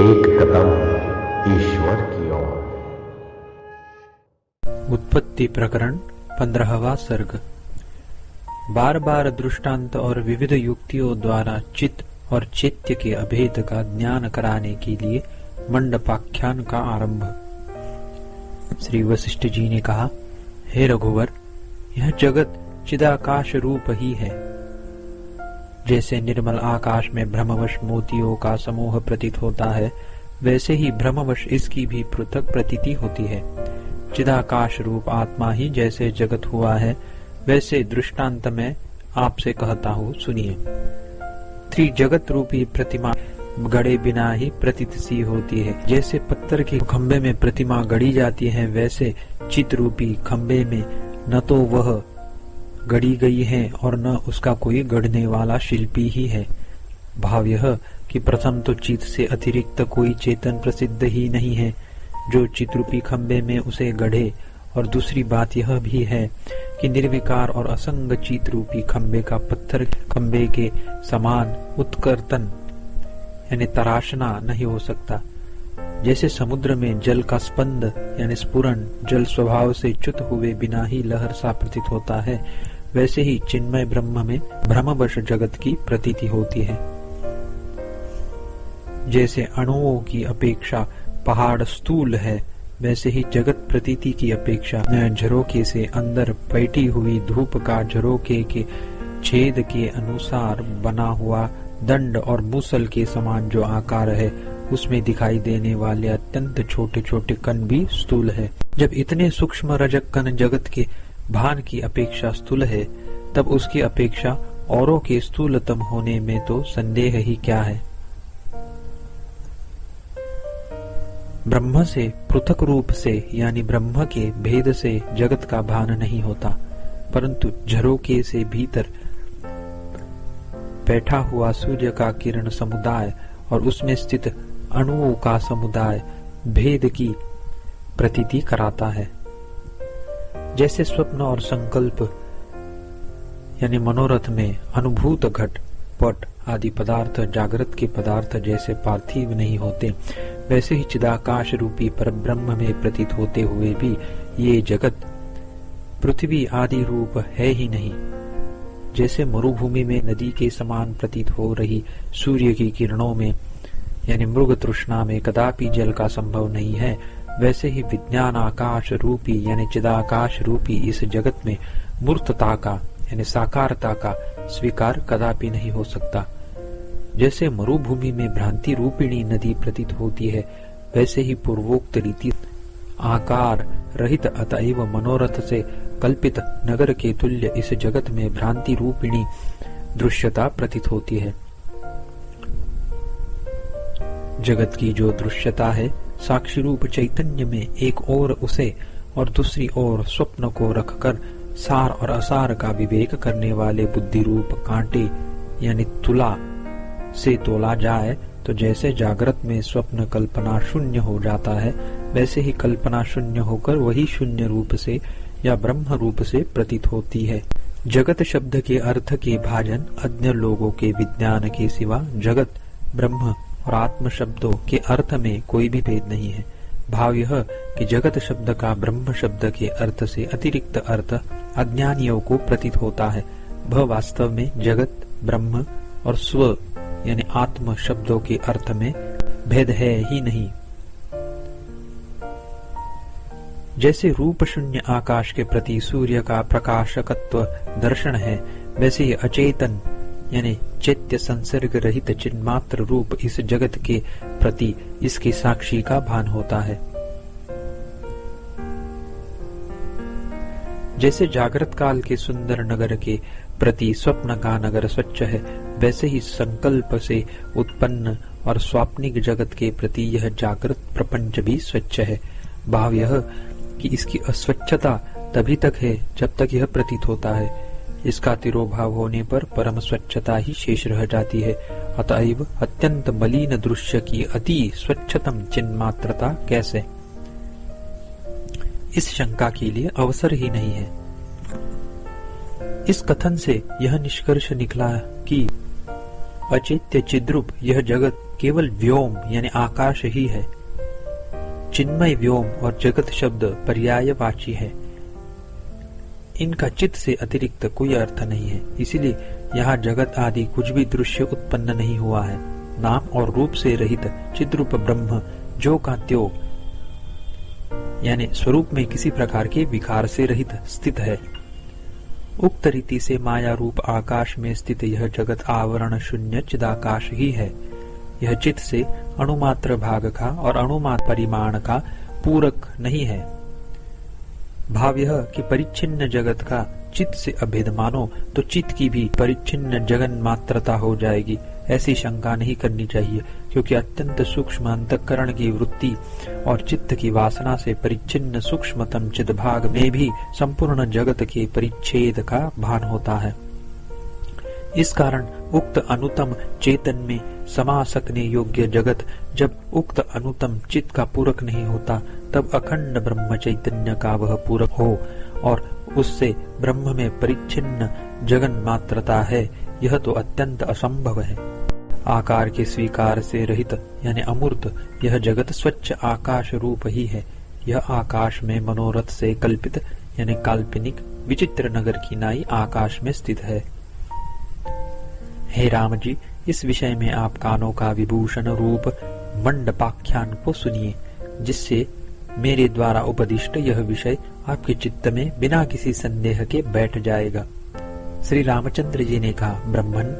एक कदम ईश्वर की ओर। उत्पत्ति प्रकरण 15वां सर्ग। बार बार दृष्टांत और विविध युक्तियों द्वारा चित्त और चैत्य के अभेद का ज्ञान कराने के लिए मंडपाख्यान का आरंभ। श्री वशिष्ठ जी ने कहा, हे रघुवर, यह जगत चिदाकाश रूप ही है। जैसे निर्मल आकाश में भ्रमवश मोतियों का समूह प्रतीत होता है, वैसे ही भ्रमवश इसकी भी पृथक प्रतीति होती है। चिदाकाश रूप आत्मा ही जैसे जगत हुआ है, वैसे दृष्टांत में आपसे कहता हूँ, सुनिए। त्रिजगत रूपी प्रतिमा गड़े बिना ही प्रतीत सी होती है। जैसे पत्थर के खंबे में प्रतिमा गड़ी जाती है, वैसे चित्त रूपी खंबे में न तो वह गड़ी गई है और न उसका कोई गढ़ने वाला शिल्पी ही है। भाव यह कि प्रथम तो चित्त से अतिरिक्त कोई चेतन प्रसिद्ध ही नहीं है जो चित्रूपी खंबे में उसे गढ़े, और दूसरी बात यह भी है कि निर्विकार और असंग चित्त रूपी खंबे का पत्थर खंबे के समान उत्कर्तन यानी तराशना नहीं हो सकता। जैसे समुद्र में जल का स्पंद यानी स्फुरण जल स्वभाव से च्युत हुए बिना ही लहर सा प्रतीत होता है, वैसे ही चिन्मय ब्रह्म में भ्रमवश जगत की प्रतीति होती है। जैसे अणुओं की अपेक्षा पहाड़ स्थूल है, वैसे ही जगत प्रतीति की अपेक्षा झरोखे से अंदर पैठी हुई धूप का झरोखे के छेद के अनुसार बना हुआ दंड और मूसल के समान जो आकार है, उसमें दिखाई देने वाले अत्यंत छोटे छोटे कण भी स्थूल है। जब इतने सूक्ष्म रजक कण जगत के भान की अपेक्षा स्थूल है, तब उसकी अपेक्षा औरों के स्थूलतम होने में तो संदेह ही क्या है। ब्रह्म से पृथक रूप से यानी ब्रह्म के भेद से जगत का भान नहीं होता, परंतु झरोखे से भीतर बैठा हुआ सूर्य का किरण समुदाय और उसमें स्थित अणुओं का समुदाय भेद की प्रतीति कराता है। जैसे स्वप्न और संकल्प यानी मनोरथ में अनुभूत घट पट आदि पदार्थ जागृत के पदार्थ जैसे पार्थिव नहीं होते, वैसे ही चिदाकाश रूपी परब्रह्म में प्रतीत होते हुए भी ये जगत पृथ्वी आदि रूप है ही नहीं। जैसे मरुभूमि में नदी के समान प्रतीत हो रही सूर्य की किरणों में यानी मृग तृष्णा में कदापि जल का संभव नहीं है, वैसे ही विज्ञान आकाश रूपी यानी चिदाकाश रूपी इस जगत में मूर्तता का यानी साकारता का स्वीकार कदापि नहीं हो सकता। जैसे मरुभूमि में भ्रांति रूपिणी नदी प्रतीत होती है, वैसे ही पूर्वोक्त रीति आकार रहित अतएव मनोरथ से कल्पित नगर के तुल्य इस जगत में भ्रांति रूपिणी दृश्यता प्रतीत होती है। जगत की जो दृश्यता है, साक्षी रूप चैतन्य में एक ओर उसे और दूसरी ओर स्वप्न को रखकर सार और असार का विवेक करने वाले बुद्धि रूप कांटे यानी तुला से तोला जाए, तो जैसे जागृत में स्वप्न कल्पना शून्य हो जाता है, वैसे ही कल्पना शून्य होकर वही शून्य रूप से या ब्रह्म रूप से प्रतीत होती है। जगत शब्द के अर्थ के भाजन अज्ञ लोगों के विज्ञान के सिवा जगत ब्रह्म और आत्म शब्दों के अर्थ में कोई भी भेद नहीं है। भाव यह कि जगत शब्द का ब्रह्म शब्द के अर्थ से अतिरिक्त अर्थ अज्ञानियों को प्रतीत होता है। वह वास्तव में जगत ब्रह्म और स्व यानी आत्म शब्दों के अर्थ में भेद है ही नहीं। जैसे रूप शून्य आकाश के प्रति सूर्य का प्रकाशकत्व दर्शन है, वैसे ही अचेतन यानी चैत्य संसर्ग रहित चिन्मात्र रूप इस जगत के प्रति इसके साक्षी का भान होता है। जैसे जागृत काल के सुंदर नगर के प्रति स्वप्न का नगर स्वच्छ है, वैसे ही संकल्प से उत्पन्न और स्वाप्निक जगत के प्रति यह जागृत प्रपंच भी स्वच्छ है। भाव यह कि इसकी अस्वच्छता तभी तक है जब तक यह प्रतीत होता है। इसका तिरोभाव होने पर परम स्वच्छता ही शेष रह जाती है। अतएव अत्यंत मलिन दृश्य की अति स्वच्छतम चिन्मात्रता कैसे, इस शंका के लिए अवसर ही नहीं है। इस कथन से यह निष्कर्ष निकला कि अचित्य चिद्रूप यह जगत केवल व्योम यानी आकाश ही है। चिन्मय व्योम और जगत शब्द पर्यायवाची है। इनका चित्त से अतिरिक्त कोई अर्थ नहीं है, इसीलिए यहाँ जगत आदि कुछ भी दृश्य उत्पन्न नहीं हुआ है। नाम और रूप से रहित चिद्रूप ब्रह्म जो का त्यो यानी स्वरूप में किसी प्रकार के विकार से रहित स्थित है। उक्त रीति से माया रूप आकाश में स्थित यह जगत आवरण शून्य चिदाकाश ही है। यह चित्त से अणुमात्र भाग का और अणुमात्र परिमाण का पूरक नहीं है। भाव यह कि परिच्छिन्न जगत का चित्त से अभेद मानो तो चित्त की भी परिच्छिन्न जगन मात्रता हो जाएगी, ऐसी शंका नहीं करनी चाहिए, क्योंकि अत्यंत सूक्ष्म अंतःकरण की वृत्ति और चित्त की वासना से परिच्छिन्न सूक्ष्मतम चिद भाग में भी संपूर्ण जगत के परिच्छेद का भान होता है। इस कारण उक्त अनुतम चेतन में समा सकने योग्य जगत जब उक्त अनुतम चित्त का पूरक नहीं होता, तब अखंड ब्रह्म चैतन्य का वह पूरक हो और उससे ब्रह्म में परिच्छिन्न जगन मात्रता है, यह तो अत्यंत असंभव है। आकार के स्वीकार से रहित यानी अमूर्त यह जगत स्वच्छ आकाश रूप ही है। यह आकाश में मनोरथ से कल्पित यानी काल्पनिक विचित्र नगर की नाई आकाश में स्थित है। हे राम जी, इस विषय में आप कानों का विभूषण रूप मंडपाख्यान को सुनिए, जिससे मेरे द्वारा उपदिष्ट यह विषय आपके चित्त में बिना किसी संदेह के बैठ जाएगा। श्री रामचंद्र जी ने कहा, ब्रह्मन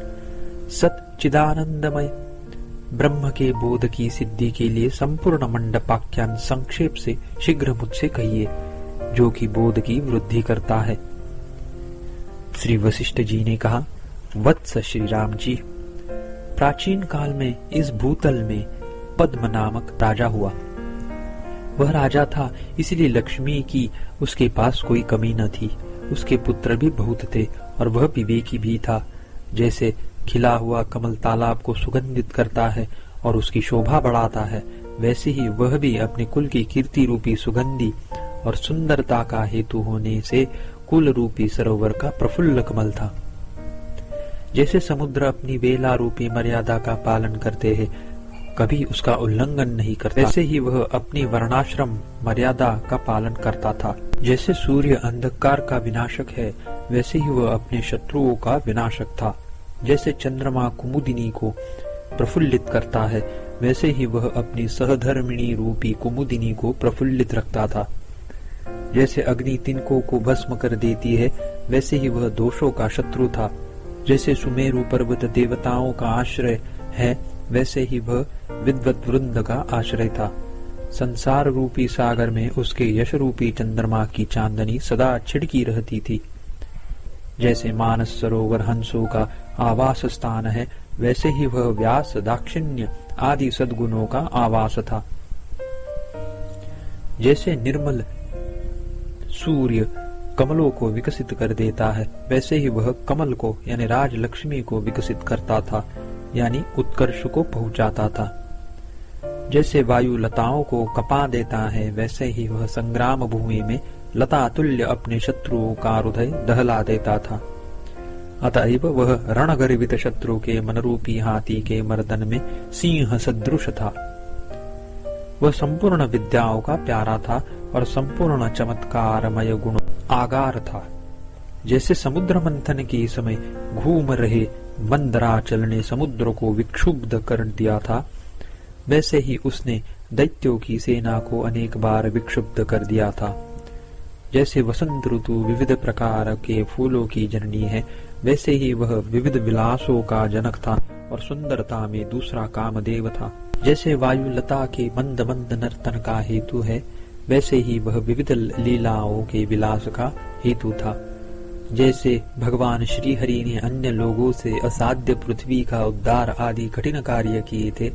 सच्चिदानंदमय ब्रह्म के बोध की सिद्धि के लिए संपूर्ण मंडपाख्यान संक्षेप से शीघ्र मुझसे कहिए, जो कि बोध की वृद्धि करता है। श्री वशिष्ठ जी ने कहा, वत्स श्री राम जी, प्राचीन काल में इस भूतल में पद्म नामक राजा हुआ। वह राजा था, इसलिए लक्ष्मी की उसके पास कोई कमी न थी। उसके पुत्र भी बहुत थे और वह विवेकी भी था। जैसे खिला हुआ कमल तालाब को सुगंधित करता है और उसकी शोभा बढ़ाता है, वैसे ही वह भी अपने कुल की कीर्ति रूपी सुगंधि और सुंदरता का हेतु होने से कुल रूपी सरोवर का प्रफुल्ल कमल था। जैसे समुद्र अपनी वेला रूपी मर्यादा का पालन करते हैं, कभी उसका उल्लंघन नहीं करता, वैसे ही वह अपनी वर्णाश्रम मर्यादा का पालन करता था। जैसे सूर्य अंधकार का विनाशक है, वैसे ही वह अपने शत्रुओं का विनाशक था। जैसे चंद्रमा कुमुदिनी को प्रफुल्लित करता है, वैसे ही वह अपनी सहधर्मिणी रूपी कुमुदिनी को प्रफुल्लित रखता था। जैसे अग्नि तिनकों को भस्म कर देती है, वैसे ही वह दोषों का शत्रु था। जैसे सुमेरु पर्वत देवताओं का आश्रय है, वैसे ही वह विद्वत वृंद का आश्रय था। संसार रूपी सागर में उसके यश रूपी चंद्रमा की चांदनी सदा छिड़की रहती थी। जैसे मानस सरोवर हंसों का आवास स्थान है, वैसे ही वह व्यास दाक्षिण्य आदि सद्गुणों का आवास था। जैसे निर्मल सूर्य कमलों को विकसित कर देता है, वैसे ही वह कमल को यानी राजलक्ष्मी को विकसित करता था, यानी उत्कर्ष को पहुंचाता था। जैसे वायु लताओं को कपा देता है, वैसे ही वह संग्राम भूमि में लता तुल्य अपने शत्रुओं का हृदय दहला देता था। अतएव वह रणगर्वित शत्रु के मनरूपी हाथी के मर्दन में सिंह सदृश था। वह संपूर्ण विद्याओं का प्यारा था और संपूर्ण चमत्कारमय गुण आगार था। जैसे समुद्र मंथन के समय घूम रहे मंदराचल ने समुद्र को विक्षुब्ध कर दिया था, वैसे ही उसने दैत्यों की सेना को अनेक बार विक्षुब्ध कर दिया था। जैसे वसंत ऋतु विविध प्रकार के फूलों की जननी है, वैसे ही वह विविध विलासों का जनक था और सुंदरता में दूसरा कामदेव था। जैसे वायु लता के मंद मंद नर्तन का हेतु है, वैसे ही वह विविध लीलाओं के विलास का हेतु था। जैसे भगवान श्री हरि ने अन्य लोगों से असाध्य पृथ्वी का उद्धार आदि कठिन कार्य किए थे,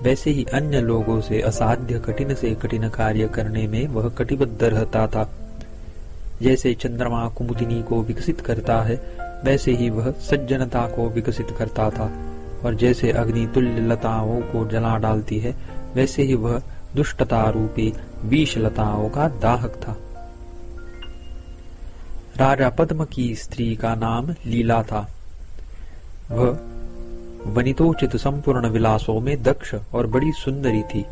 वैसे ही अन्य लोगों से असाध्य कठिन से कठिन कार्य करने में वह कटिबद्ध रहता था। जैसे चंद्रमा कुमुदिनी को विकसित करता है, वैसे ही वह सज्जनता को विकसित करता था। और जैसे अग्नि तुल्य लताओं को जला डालती है, वैसे ही वह दुष्टता रूपी विष लताओं का दाहक था। राजा पद्म की स्त्री का नाम लीला था। वह वनितोचित संपूर्ण विलासों में दक्ष और बड़ी सुंदरी थी।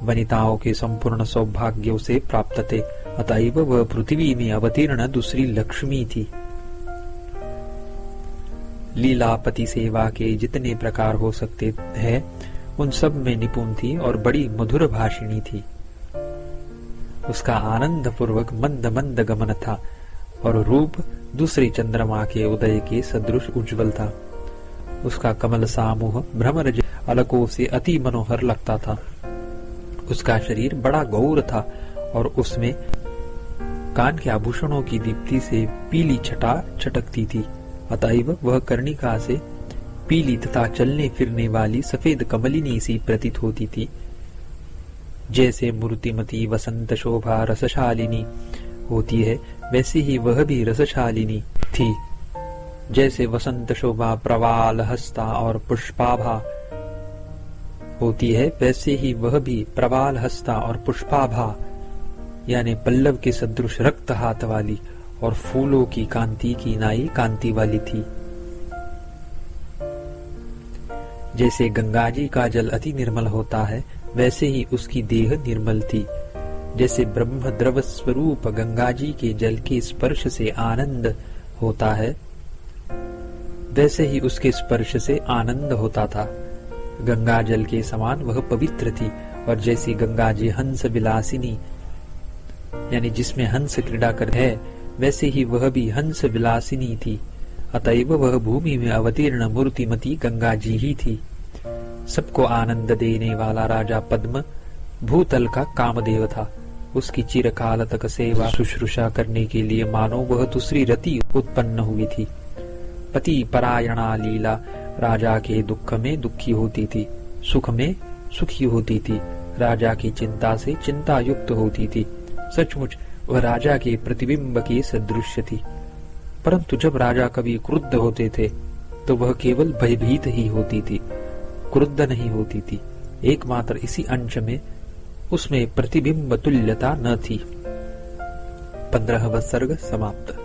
वनिताओं के संपूर्ण सौभाग्यों से प्राप्त थे, अतएव वह पृथ्वी में अवतीर्ण दूसरी लक्ष्मी थी। लीलापति सेवा के जितने प्रकार हो सकते हैं उन सब में निपुण थी और बड़ी मधुर भाषिणी थी। उसका आनंद पूर्वक मंद मंद गमन था और रूप दूसरे चंद्रमा के उदय के सदृश उज्ज्वल था। उसका कमल सामूह भ्रमर अलकों से अति मनोहर लगता था। उसका शरीर बड़ा गौर था और उसमें कान के आभूषणों की दीप्ति से पीली छटा छटकती थी, अतएव वह कर्णिका से पीली तथा चलने फिरने वाली सफेद कमलिनी सी प्रतीत होती थी। जैसे मूर्तिमती वसंत शोभा रसशालिनी होती है, वैसे ही वह भी रसशालिनी थी। जैसे वसंत शोभा प्रवाल हस्ता और पुष्पाभा होती है, वैसे ही वह भी प्रवाल हस्ता और पुष्पाभा यानी पल्लव के सदृश रक्त हाथ वाली और फूलों की कांति की नाई कांति वाली थी। जैसे गंगा जी का जल अति निर्मल होता है, वैसे ही उसकी देह निर्मल थी। जैसे ब्रह्म द्रव स्वरूप गंगा जी के जल के स्पर्श से आनंद होता है, वैसे ही उसके स्पर्श से आनंद होता था। गंगा जल के समान वह पवित्र थी और जैसी गंगा जी हंस विलासिनी यानी जिसमें हंस क्रीड़ा कर है, वैसे ही वह भी हंस विलासिनी थी। अतएव वह भूमि में अवतीर्ण मूर्तिमती गंगा जी ही थी। सबको आनंद देने वाला राजा पद्म भूतल का कामदेव था। उसकी चिरकाल तक सेवा शुश्रूषा करने के लिए मानो वह दूसरी रति उत्पन्न हुई थी। पति परायणा लीला राजा के दुख में दुखी होती थी, सुख में सुखी होती थी, राजा की चिंता से चिंता युक्त होती थी। सचमुच वह राजा के प्रतिबिंब के सदृश थी। परंतु जब राजा कभी क्रुद्ध होते थे तो वह केवल भयभीत ही होती थी, क्रुद्ध नहीं होती थी। एकमात्र इसी अंश में उसमें प्रतिबिंब तुल्यता न थी। 15वां सर्ग समाप्त।